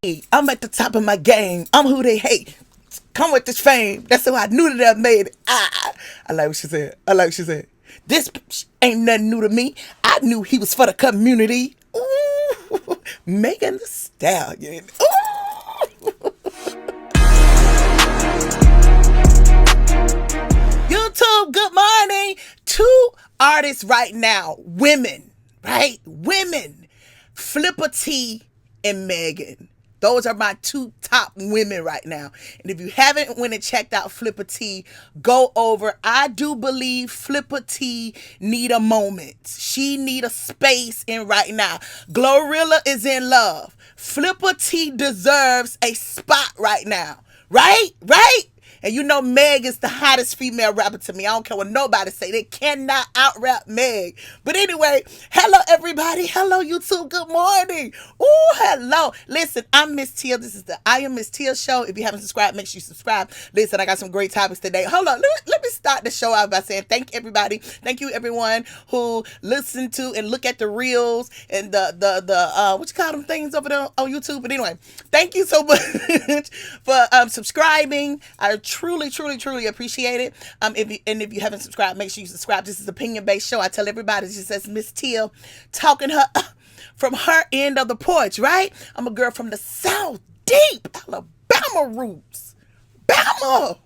I'm at the top of my game. I'm who they hate. Come with this fame. That's how I knew that I made it. I like what she said. I like what she said. This ain't nothing new to me. I knew he was for the community. Ooh, Megan the Stallion. Ooh. YouTube, good morning. Two artists right now, women, right? Women. Flipper T and Megan. Those are my two top women right now. And if you haven't went and checked out Flipper T, go over. I do believe Flipper T need a moment. She need a space in right now. Glorilla is in love. Flipper T deserves a spot right now. Right? Right? And you know Meg is the hottest female rapper to me. I don't care what nobody say. They cannot out-rap Meg. But anyway, hello everybody. Hello YouTube. Good morning. Ooh, hello. Listen, I'm Miss Tia. This is the I Am Miss Tia show. If you haven't subscribed, make sure you subscribe. Listen, I got some great topics today. Hold on. Let me start the show out by saying thank everybody. Thank you everyone who listened to and look at the reels and the what you call them things over there on YouTube. But anyway, thank you so much for subscribing. I truly appreciate it. If you haven't subscribed, make sure you subscribe. This is an opinion based show. I tell everybody, she says Miss Tia talking her from her end of the porch, right? I'm a girl from the South, deep Alabama roots. Bama.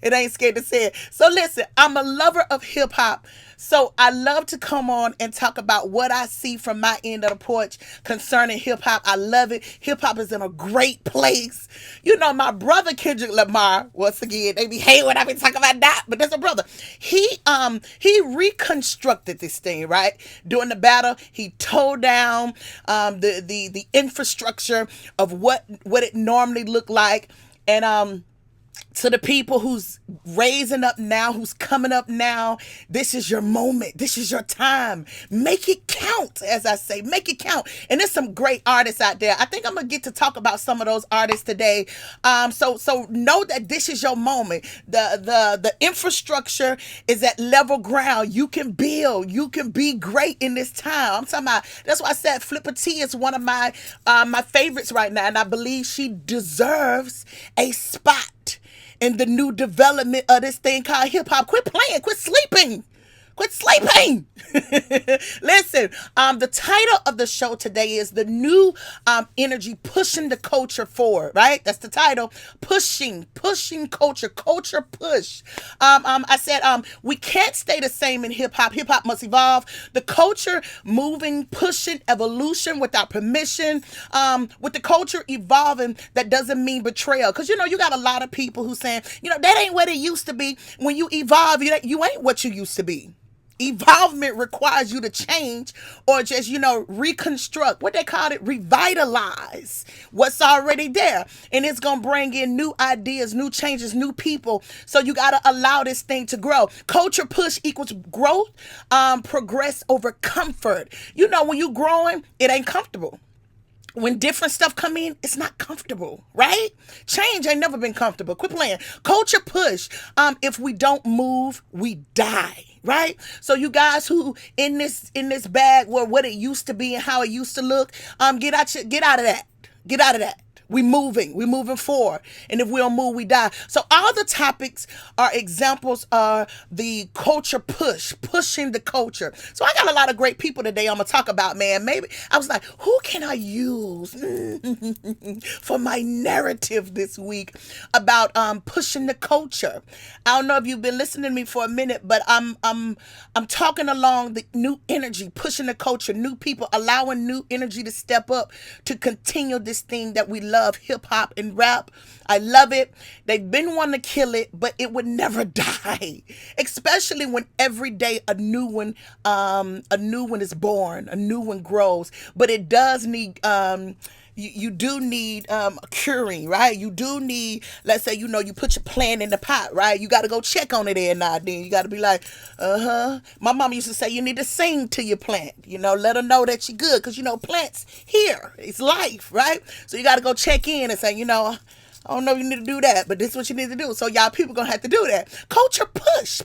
It ain't scared to say it. So listen, I'm a lover of hip hop. So I love to come on and talk about what I see from my end of the porch concerning hip hop. I love it. Hip hop is in a great place. You know, my brother Kendrick Lamar, once again, they be hating when I be talking about that, but that's a brother. He reconstructed this thing, right? During the battle, he tore down the infrastructure of what it normally looked like. And to the people who's raising up now, who's coming up now, this is your moment. This is your time. Make it count, as I say. Make it count. And there's some great artists out there. I think I'm gonna get to talk about some of those artists today. So know that this is your moment. The infrastructure is at level ground. You can build. You can be great in this time. I'm talking about. That's why I said Flipper T is one of my favorites right now, and I believe she deserves a spot in the new development of this thing called hip hop. Quit playing, quit sleeping. Quit sleeping. Listen, the title of the show today is the new energy pushing the culture forward, right? That's the title. Pushing culture push. I said we can't stay the same in hip hop. Hip hop must evolve. The culture moving, pushing, evolution without permission. With the culture evolving, that doesn't mean betrayal. Because you know, you got a lot of people who saying, you know, that ain't what it used to be. When you evolve, you ain't what you used to be. Evolvement requires you to change or just, reconstruct. What they call it, revitalize what's already there. And it's going to bring in new ideas, new changes, new people. So you got to allow this thing to grow. Culture push equals growth, progress over comfort. You know, when you growing, it ain't comfortable. When different stuff come in, it's not comfortable, right? Change ain't never been comfortable. Quit playing. Culture push. If we don't move, we die, right? So you guys who in this bag where what it used to be and how it used to look, get out of that. Get out of that. We're moving forward. And if we don't move, we die. So all the topics are examples of the culture pushing the culture. So I got a lot of great people today I'm going to talk about, man. Maybe I was like, who can I use for my narrative this week about pushing the culture? I don't know if you've been listening to me for a minute, but I'm talking along the new energy, pushing the culture, new people, allowing new energy to step up to continue this thing that we love, hip hop and rap. I love it. They've been wanting to kill it, but it would never die. Especially when every day a new one is born, a new one grows. But it does need you do need curing, right? You do need, let's say, you put your plant in the pot, right? You got to go check on it every now and then. You got to be like, My mom used to say you need to sing to your plant, let her know that you're good. Because, plants here, it's life, right? So you got to go check in and say, I don't know if you need to do that, but this is what you need to do. So y'all people gonna have to do that. Culture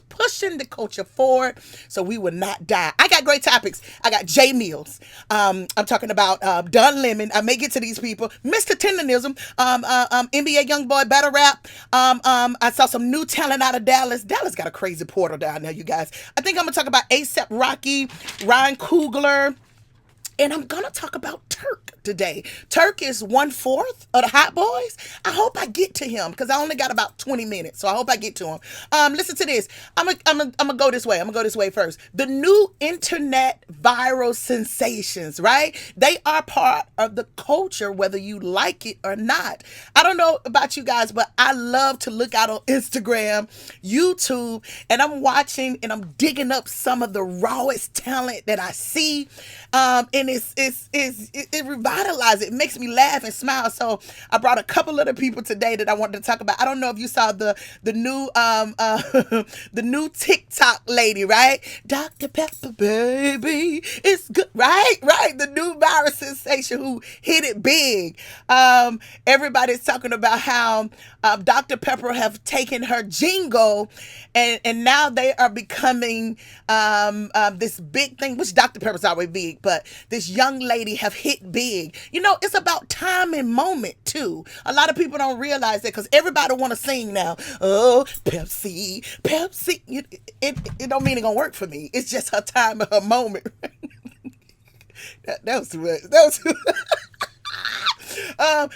pushing the culture forward so we will not die. I got great topics. I got Jay Mills. I'm talking about Don Lemon. I may get to these people. Mr. Tenderism, NBA YoungBoy Battle Rap. I saw some new talent out of Dallas. Dallas got a crazy portal down there, you guys. I think I'm gonna talk about ASAP Rocky, Ryan Coogler. And I'm going to talk about Turk today. Turk is 1/4 of the Hot Boys. I hope I get to him because I only got about 20 minutes. So I hope I get to him. Listen to this. I'm going to go this way. I'm going to go this way first. The new internet viral sensations, right? They are part of the culture, whether you like it or not. I don't know about you guys, but I love to look out on Instagram, YouTube, and I'm watching and I'm digging up some of the rawest talent that I see. And it revitalizes. It makes me laugh and smile. So I brought a couple of the people today that I wanted to talk about. I don't know if you saw the new the new TikTok lady, right? Dr. Pepper, baby, it's good, right? The new viral sensation who hit it big. Everybody's talking about how Dr. Pepper have taken her jingle and now they are becoming this big thing, which Dr. Pepper's always big, but this young lady have hit big. You know, it's about time and moment too. A lot of people don't realize that because everybody want to sing now. Oh, Pepsi. It don't mean it gonna work for me. It's just her time and her moment. that was too much. That was too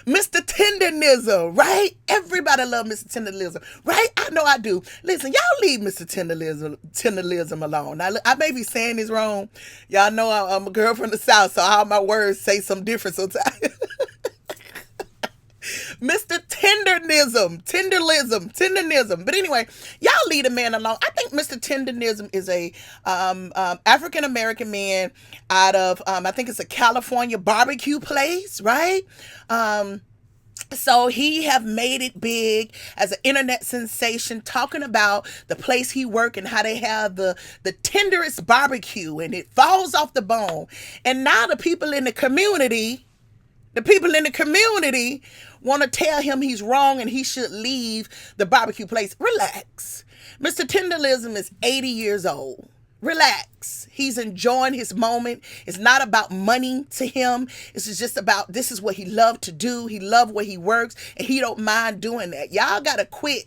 Mr. Tenderism, right? Everybody love Mr. Tenderism, right? I know I do. Listen, y'all leave Mr. Tenderism alone. Now, I may be saying this wrong. Y'all know I'm a girl from the South, so all my words say some different sometimes. Mr. Tenderism. But anyway, y'all leave the man alone. I think Mr. Tenderism is a African American man out of I think it's a California barbecue place, right? So he have made it big as an internet sensation, talking about the place he work and how they have the tenderest barbecue and it falls off the bone. And now the people in the community want to tell him he's wrong and he should leave the barbecue place. Relax. Mr. Tenderism is 80 years old. Relax. He's enjoying his moment. It's not about money to him. It's just about this is what he loved to do. He loved where he works and he don't mind doing that. Y'all got to quit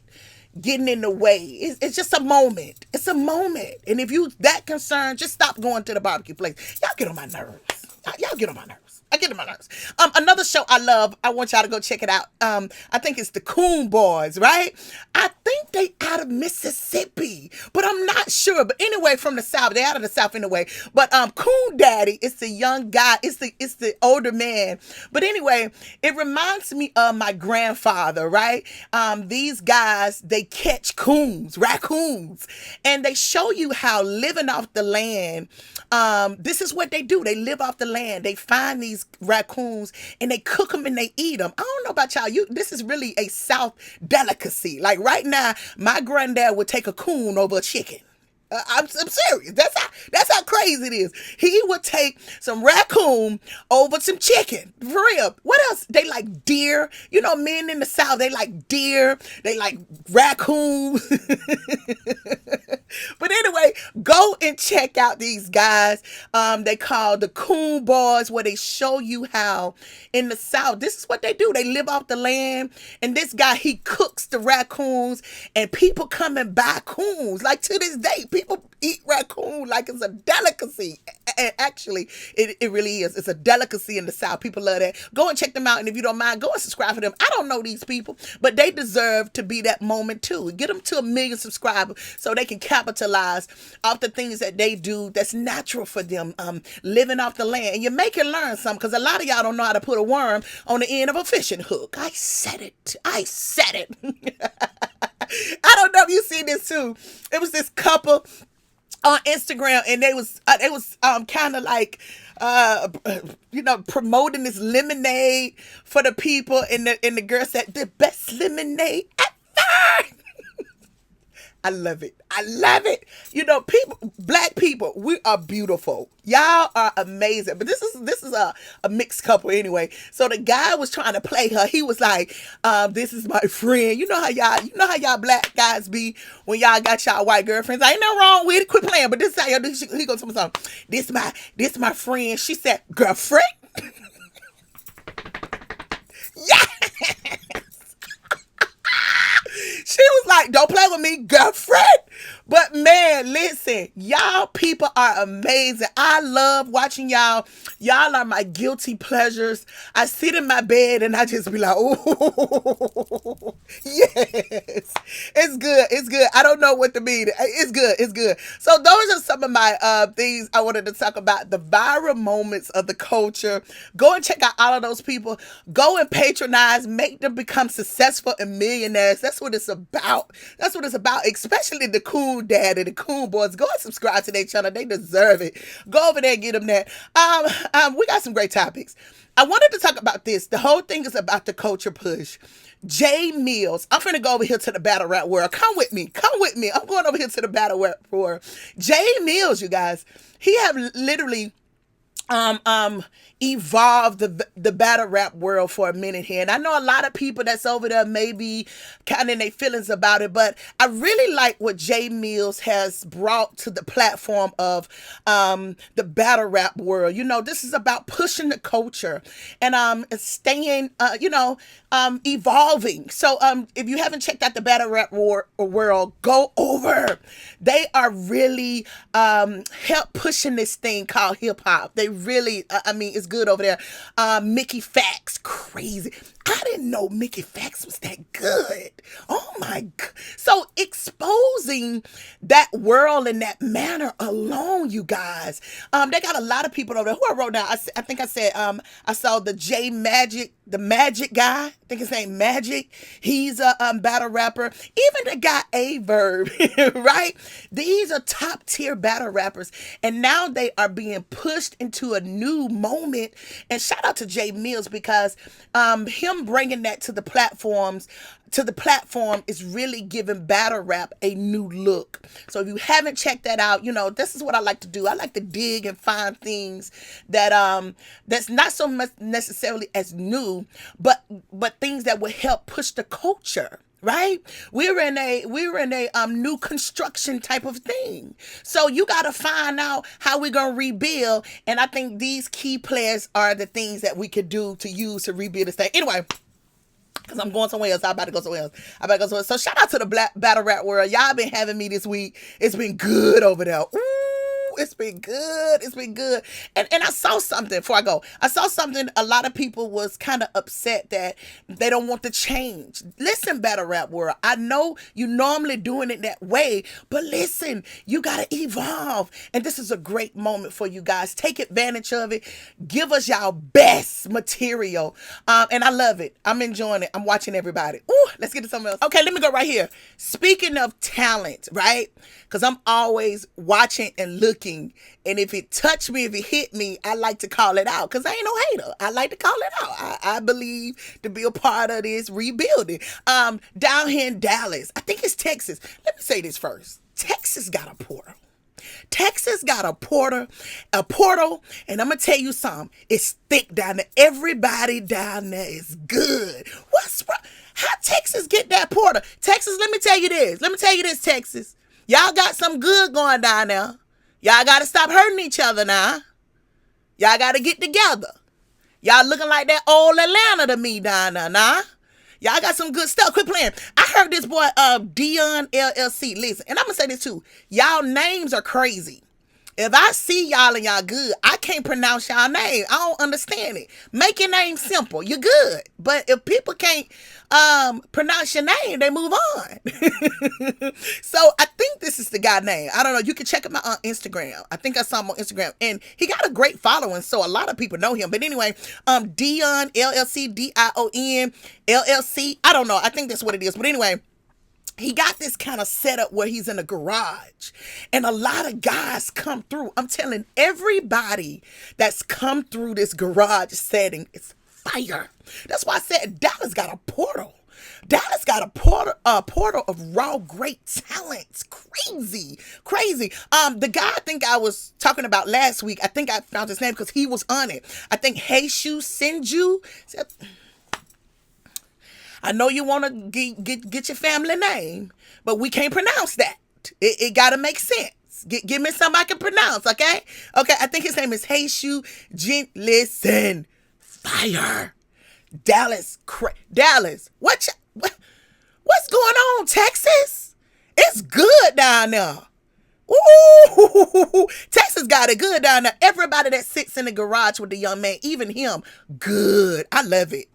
getting in the way. It's just a moment. It's a moment. And if you that concerned, just stop going to the barbecue place. Y'all get on my nerves. Y'all get on my nerves. I get on my nerves. Another show I love, I want y'all to go check it out. I think it's the Coon Boys, right? I think they out of Mississippi, but I'm not sure. But anyway, from the South, they out of the South anyway. But Coon Daddy, it's the young guy, it's the older man. But anyway, it reminds me of my grandfather, right? These guys, they catch raccoons, and they show you how living off the land. This is what they do. They live off the land. They find these raccoons and they cook them and they eat them. I don't know about y'all. This is really a South delicacy. Like right now, my granddad would take a coon over a chicken. I'm serious. That's how crazy it is. He would take some raccoon over some chicken. For real. What else? They like deer. You know, men in the South, they like deer. They like raccoon. But anyway, go and check out these guys. They call the Coon Boys, where they show you how in the South, this is what they do. They live off the land. And this guy, he cooks the raccoons and people come and buy coons. Like to this day, people eat raccoon like it's a delicacy. And actually, it really is. It's a delicacy in the South. People love that. Go and check them out. And if you don't mind, go and subscribe to them. I don't know these people, but they deserve to be that moment too. Get them to 1 million subscribers so they can capitalize off the things that they do that's natural for them, living off the land. And you make it learn something, because a lot of y'all don't know how to put a worm on the end of a fishing hook. I said it. I don't know if you see this too. It was this couple on Instagram, and they was kind of like promoting this lemonade for the people, and the girl said the best lemonade ever. I love it. I love it. You know, people, black people, we are beautiful. Y'all are amazing. But this is a mixed couple anyway. So the guy was trying to play her. He was like, this is my friend. You know how y'all black guys be when y'all got y'all white girlfriends. Ain't nothing wrong with it. Quit playing. But this is how y'all do. He goes to me something. This my friend. She said, girlfriend. Yeah. She was like, don't play with me, girlfriend. But man, listen, y'all people are amazing. I love watching y'all. Y'all are my guilty pleasures. I sit in my bed and I just be like, oh, yes. It's good. It's good. I don't know what to mean. It's good. It's good. So those are some of my things I wanted to talk about. The viral moments of the culture. Go and check out all of those people. Go and patronize. Make them become successful and millionaires. That's what it's about. That's what it's about. Especially the cool dad and the cool boys. Go and subscribe to their channel. They deserve it. Go over there and get them that. We got some great topics. I wanted to talk about this. The whole thing is about the culture push. Jay Mills. I'm finna go over here to the battle rap world. Come with me. Come with me. I'm going over here to the battle rap world. Jay Mills, you guys. He have literally evolved the battle rap world for a minute here. And I know a lot of people that's over there maybe kind of in their feelings about it, but I really like what Jay Mills has brought to the platform of the battle rap world. You know, this is about pushing the culture and staying evolving. So if you haven't checked out the battle rap world, go over. They are really help pushing this thing called hip hop. They really, it's good over there. Mickey Fax, crazy. I didn't know Mickey Fax was that good. Oh my God. So exposing that world in that manner alone, you guys. They got a lot of people over there. Who I wrote down? I think I said I saw the J Magic, the Magic guy. I think his name Magic. He's a battle rapper. Even the guy Averb, right? These are top tier battle rappers. And now they are being pushed into a new moment. And shout out to Jay Mills because him bringing that to the platform is really giving battle rap a new look. So if you haven't checked that out, this is what I like to do. I like to dig and find things that that's not so much necessarily as new, but things that will help push the culture. Right? We're in a new construction type of thing. So you got to find out how we're going to rebuild. And I think these key players are the things that we could do to use to rebuild this thing. Anyway, because I'm going somewhere else. I'm about to go somewhere else. So shout out to the Black Battle Rap world. Y'all been having me this week. It's been good over there. Ooh, it's been good. It's been good. And I saw something before I go. I saw something. A lot of people was kind of upset that they don't want to change. Listen, Battle Rap world. I know you normally doing it that way, but listen, you got to evolve. And this is a great moment for you guys. Take advantage of it. Give us y'all best material. And I love it. I'm enjoying it. I'm watching everybody. Ooh, let's get to something else. Okay, let me go right here. Speaking of talent, right? Because I'm always watching and looking. And if it touched me, if it hit me, I like to call it out. Because I ain't no hater. I like to call it out. I believe to be a part of this rebuilding. Down here in Dallas, I think it's Texas. Let me say this first. Texas got a portal. Texas got a portal, and I'm going to tell you something. It's thick down there. Everybody down there is good. How Texas get that portal? Texas, let me tell you this, Texas. Y'all got some good going down there. Y'all got to stop hurting each other now. Y'all got to get together. Y'all looking like that old Atlanta to me down there, nah? Y'all got some good stuff. Quit playing. I heard this boy, Dion LLC. Listen, and I'm going to say this too. Y'all names are crazy. If I see y'all and y'all good, I can't pronounce y'all name. I don't understand it. Make your name simple. You're good. But if people can't pronounce your name, they move on. So I think this is the guy name. I don't know. You can check him out on Instagram. I think I saw him on Instagram. And he got a great following, so a lot of people know him. But anyway, Dion LLC, Dion LLC. I don't know. I think that's what it is. But anyway, he got this kind of setup where he's in a garage and a lot of guys come through. I'm telling everybody that's come through this garage setting, it's fire. That's why I said Dallas got a portal. Dallas got a portal of raw great talents. Crazy, crazy. The guy I think I was talking about last week, I think I found his name because he was on it. I think Heishu Senju. I know you want to get your family name, but we can't pronounce that. It got to make sense. Give me something I can pronounce, okay? Okay, I think his name is Heishu Jin. Listen, fire. Dallas, Dallas. What's going on, Texas? It's good down there. Ooh, Texas got it good down there. Everybody that sits in the garage with the young man, even him, good. I love it.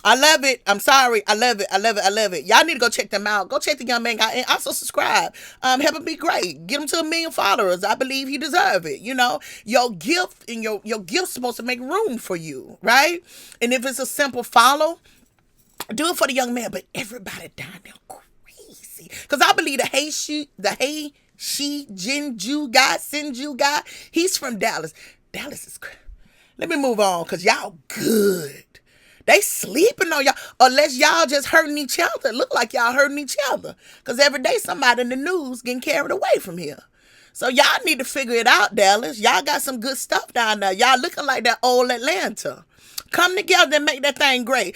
I love it. I'm sorry. I love it. I love it. I love it. Y'all need to go check them out. Go check the young man out and also subscribe. Help him be great. Get him to 1 million followers. I believe he deserve it. You know, your gift and your gift's supposed to make room for you, right? And if it's a simple follow, do it for the young man. But everybody down there crazy. Because I believe the Hey She Jinju guy, Sinju guy, he's from Dallas. Dallas is crazy. Let me move on because y'all good. They sleeping on y'all, unless y'all just hurting each other. Look like y'all hurting each other. Because every day somebody in the news getting carried away from here. So y'all need to figure it out, Dallas. Y'all got some good stuff down there. Y'all looking like that old Atlanta. Come together and make that thing great.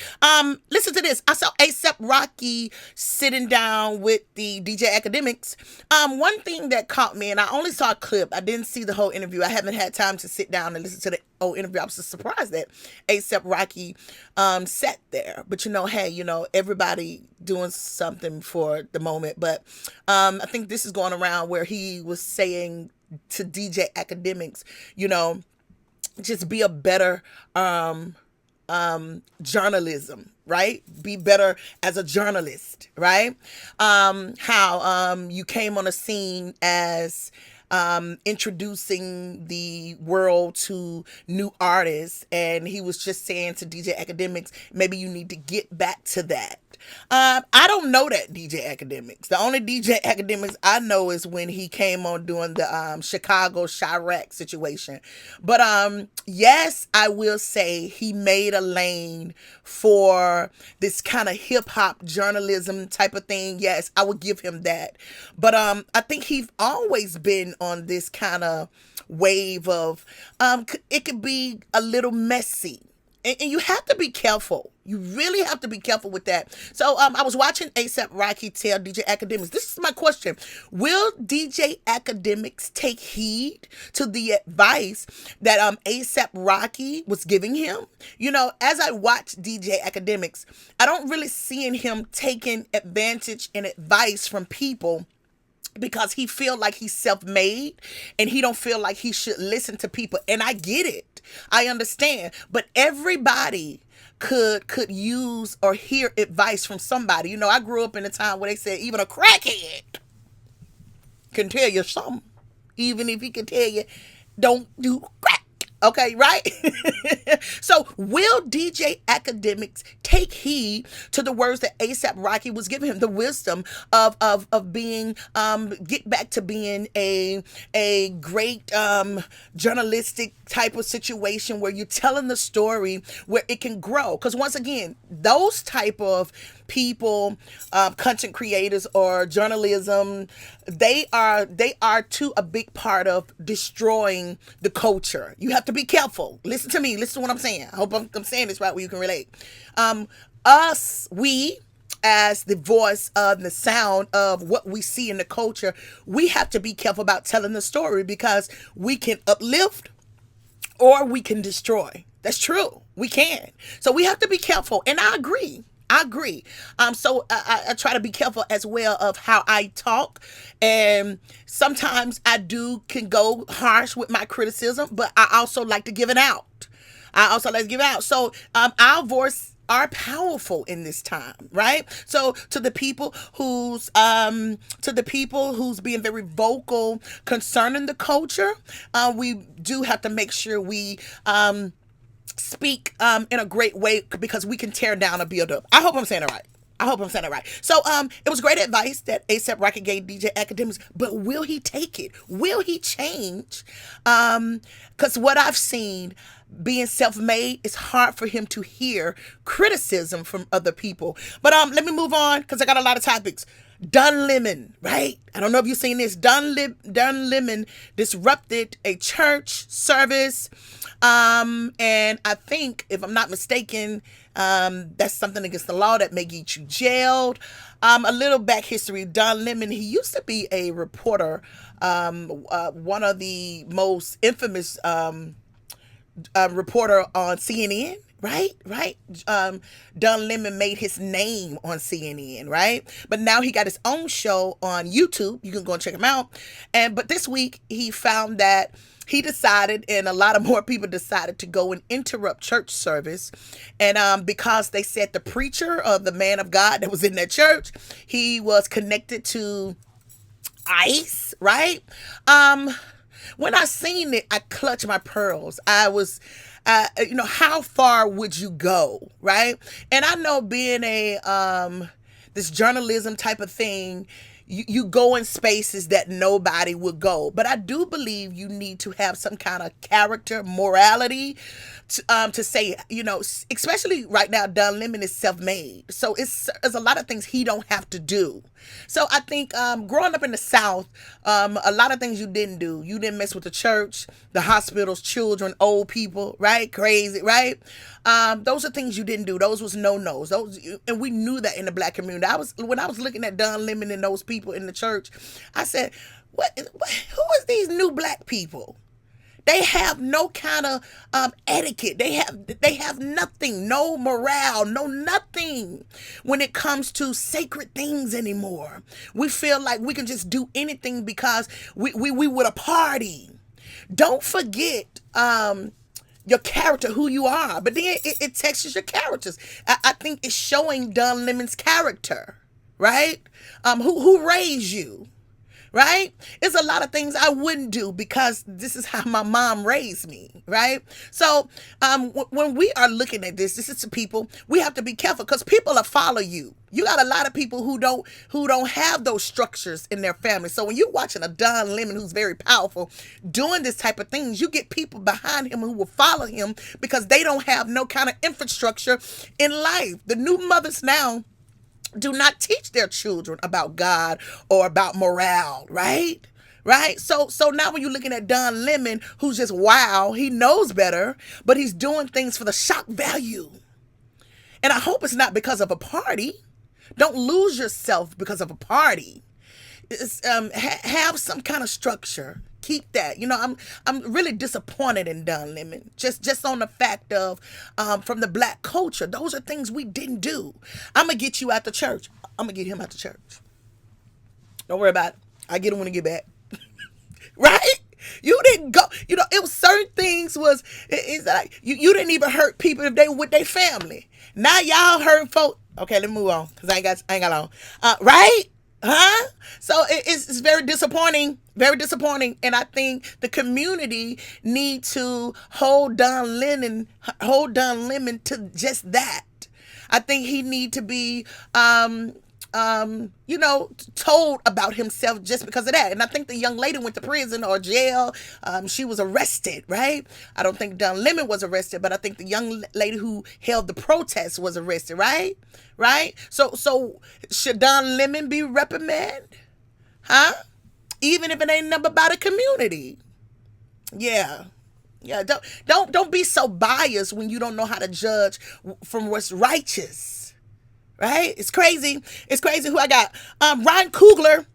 Listen to this. I saw A$AP Rocky sitting down with the DJ Academics. One thing that caught me, and I only saw a clip. I didn't see the whole interview. I haven't had time to sit down and listen to the whole interview. I was just surprised that A$AP Rocky sat there. But hey, everybody doing something for the moment. But I think this is going around where he was saying to DJ Academics, just be a better journalism, right? Be better as a journalist, right? How you came on a scene as introducing the world to new artists, and he was just saying to DJ Academics, maybe you need to get back to that. I don't know that DJ Academics. The only DJ Academics I know is when he came on doing the Chicago Chirac situation. But yes, I will say he made a lane for this kind of hip hop journalism type of thing. Yes, I would give him that. But I think he's always been on this kind of wave of it could be a little messy. And you have to be careful. You really have to be careful with that. So I was watching A$AP Rocky tell DJ Academics. This is my question. Will DJ Academics take heed to the advice that A$AP Rocky was giving him? As I watch DJ Academics, I don't really see in him taking advantage and advice from people because he feel like he's self-made and he don't feel like he should listen to people. And I get it. I understand. But everybody could use or hear advice from somebody. I grew up in a time where they said even a crackhead can tell you something. Even if he can tell you, don't do crack. Okay, right? So will DJ Academics take heed to the words that A$AP Rocky was giving him, the wisdom of being, get back to being a great journalistic type of situation where you're telling the story where it can grow? Because once again, those type of people, content creators or journalism, they are too a big part of destroying the culture. You have to be careful. Listen to me. Listen to what I'm saying. I hope I'm saying this right where you can relate. We as the voice of the sound of what we see in the culture, we have to be careful about telling the story because we can uplift or we can destroy. That's true. We can. So we have to be careful. And I agree. So I try to be careful as well of how I talk. And sometimes I can go harsh with my criticism, but I also like to give it out. So our voice are powerful in this time, right? So to the people who's being very vocal concerning the culture, we do have to make sure we speak in a great way because we can tear down or build up. I hope I'm saying it right. I hope I'm saying it right. So it was great advice that ASAP Rocky gave DJ Academics, but will he take it? Will he change? Because what I've seen, being self-made, it's hard for him to hear criticism from other people. But let me move on because I got a lot of topics. Don Lemon, right? I don't know if you've seen this. Don Lemon disrupted a church service. And I think, if I'm not mistaken, that's something against the law that may get you jailed. A little back history. Don Lemon, he used to be a reporter, one of the most infamous reporter on CNN. Right. Don Lemon made his name on CNN, right? But now he got his own show on YouTube. You can go and check him out. But this week he found that he decided, and a lot of more people decided, to go and interrupt church service. And because they said the preacher, or the man of God that was in that church, he was connected to ICE, right? When I seen it, I clutched my pearls. I was, how far would you go, right? And I know, being this journalism type of thing, you go in spaces that nobody would go. But I do believe you need to have some kind of character, morality, to say, especially right now, Don Lemon is self-made. So there's a lot of things he don't have to do. So I think growing up in the South, a lot of things you didn't do. You didn't mess with the church, the hospitals, children, old people, right? Crazy, right? Those are things you didn't do. Those was no-nos. And we knew that in the Black community. When I was looking at Don Lemon and those people in the church, I said, who is these new Black people? They have no kind of etiquette. They have nothing, no morale, no nothing when it comes to sacred things anymore. We feel like we can just do anything because we would a party. Don't forget your character, who you are. But then it textures your characters. I think it's showing Don Lemon's character, right? Who raised you? Right? It's a lot of things I wouldn't do because this is how my mom raised me, right? So when we are looking at this is to people, we have to be careful because people will follow you. You got a lot of people who don't have those structures in their family. So when you're watching a Don Lemon who's very powerful doing this type of things, you get people behind him who will follow him because they don't have no kind of infrastructure in life. The new mothers now do not teach their children about God or about morale, right? Right? So now when you're looking at Don Lemon, who's just, wow, he knows better, but he's doing things for the shock value. And I hope it's not because of a party. Don't lose yourself because of a party. Have some kind of structure. Keep that. I'm really disappointed in Don Lemon. Just on the fact of from the Black culture, those are things we didn't do. I'm gonna get you out the church. I'm gonna get him out the church. Don't worry about it. I get him when I get back. Right? You didn't go. It was certain things was. It's like you didn't even hurt people if they were with their family. Now y'all hurt folk. Okay, let me move on because I ain't got long. Right? Huh? So it's very disappointing, and I think the community need to hold Don Lemon to just that. I think he need to be told about himself just because of that. And I think the young lady went to prison or jail. She was arrested, right? I don't think Don Lemon was arrested, but I think the young lady who held the protest was arrested, right? Right? So should Don Lemon be reprimanded? Huh? Even if it ain't nothing about a community. Yeah. Yeah, don't be so biased when you don't know how to judge from what's righteous. Right? It's crazy. It's crazy who I got. Ryan Coogler,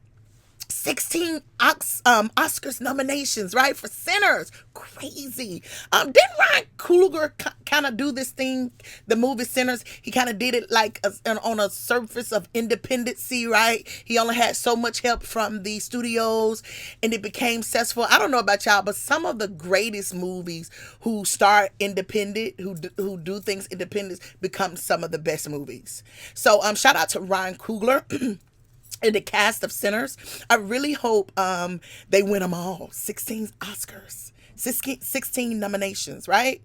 16 Oscars nominations, right? For Sinners. Crazy. Didn't Ryan Coogler kind of do this thing, the movie Sinners? He kind of did it like on a surface of independency, right? He only had so much help from the studios and it became successful. I don't know about y'all, but some of the greatest movies who start independent, who do things independent, become some of the best movies. So shout out to Ryan Coogler. In the cast of Sinners. I really hope they win them all. 16 Oscars. 16 nominations, right?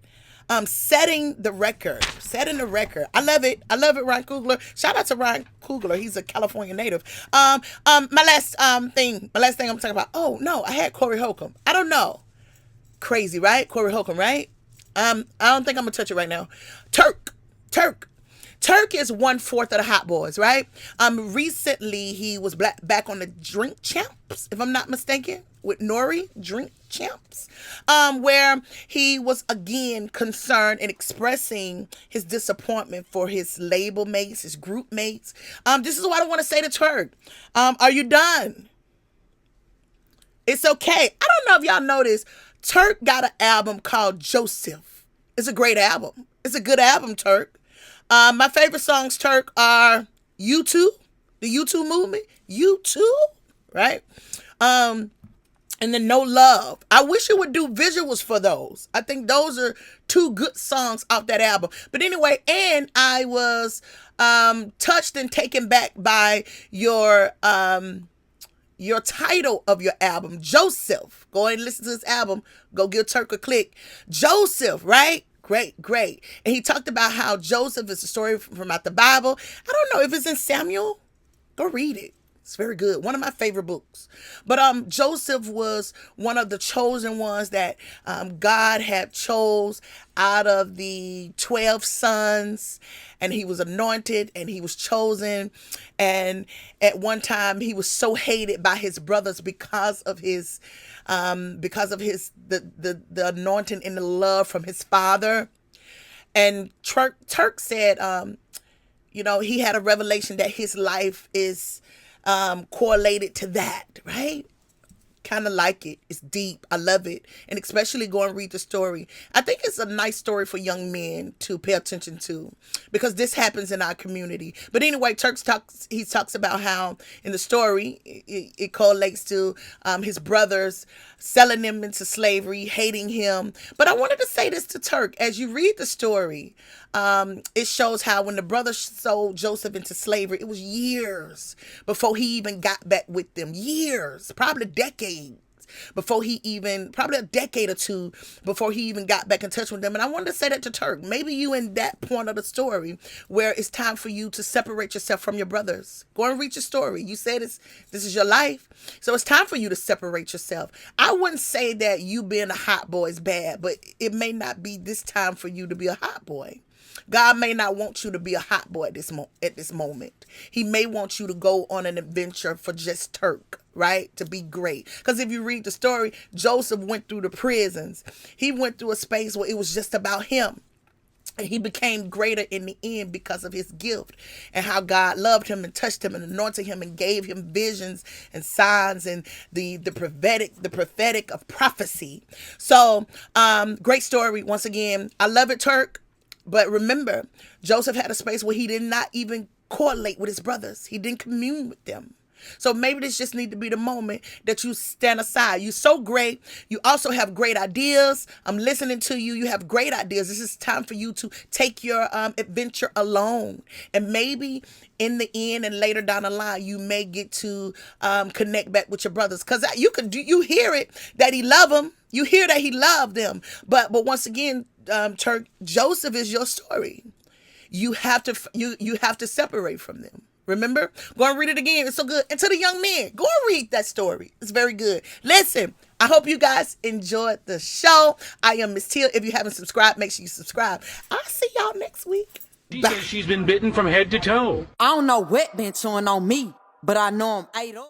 Setting the record. Setting the record. I love it. I love it, Ryan Coogler. Shout out to Ryan Coogler. He's a California native. My last thing I'm talking about. Oh no, I had Corey Holcomb. I don't know. Crazy, right? Corey Holcomb, right? I don't think I'm gonna touch it right now. Turk. Turk is 1/4 of the Hot Boys, right? Recently he was back on the Drink Champs, if I'm not mistaken, with Nori, Drink Champs, where he was again concerned and expressing his disappointment for his label mates, his group mates. This is what I want to say to Turk. Are you done? It's okay. I don't know if y'all noticed, Turk got an album called Joseph. It's a great album. It's a good album, Turk. My favorite songs, Turk, are U2, the U2 movement, U2, right? And then No Love. I wish it would do visuals for those. I think those are two good songs off that album. But anyway, and I was touched and taken back by your title of your album, Joseph. Go and listen to this album. Go give Turk a click. Joseph, right? Great. And he talked about how Joseph is a story from out the Bible. I don't know if it's in Samuel. Go read it. It's very good. One of my favorite books. But Joseph was one of the chosen ones that God had chose out of the 12 sons, and he was anointed and he was chosen. And at one time he was so hated by his brothers because of his the anointing and the love from his father. And Turk said, he had a revelation that his life is correlated to that, right? Kind of like it. It's deep. I love it. And especially go and read the story. I think it's a nice story for young men to pay attention to, because this happens in our community. But anyway, Turk talks about how in the story it correlates to his brothers selling him into slavery, hating him. But I wanted to say this to Turk. As you read the story, it shows how when the brothers sold Joseph into slavery, it was years before he even got back with them. Years, probably decades before probably a decade or two before he even got back in touch with them. And I wanted to say that to Turk. Maybe you in that point of the story where it's time for you to separate yourself from your brothers. Go and read your story. You said this is your life. So it's time for you to separate yourself. I wouldn't say that you being a hot boy is bad, but it may not be this time for you to be a hot boy. God may not want you to be a hot boy at this moment. He may want you to go on an adventure for just Turk, right? To be great. Because if you read the story, Joseph went through the prisons. He went through a space where it was just about him. And he became greater in the end because of his gift and how God loved him and touched him and anointed him and gave him visions and signs and the prophetic of prophecy. So, great story. Once again, I love it, Turk. But remember, Joseph had a space where he did not even correlate with his brothers. He didn't commune with them. So maybe this just need to be the moment that you stand aside. You're so great. You also have great ideas. I'm listening to you. You have great ideas. This is time for you to take your adventure alone. And maybe in the end and later down the line, you may get to connect back with your brothers. Because you hear it that he loved them. You hear that he loved them. But once again, Turk, Joseph is your story. You have to separate from them. Remember? Go and read it again. It's so good. And to the young men, go and read that story. It's very good. Listen, I hope you guys enjoyed the show. I am Miss Teal. If you haven't subscribed, make sure you subscribe. I'll see y'all next week. She says she's been bitten from head to toe. I don't know what been chewing on me, but I know I'm ate up.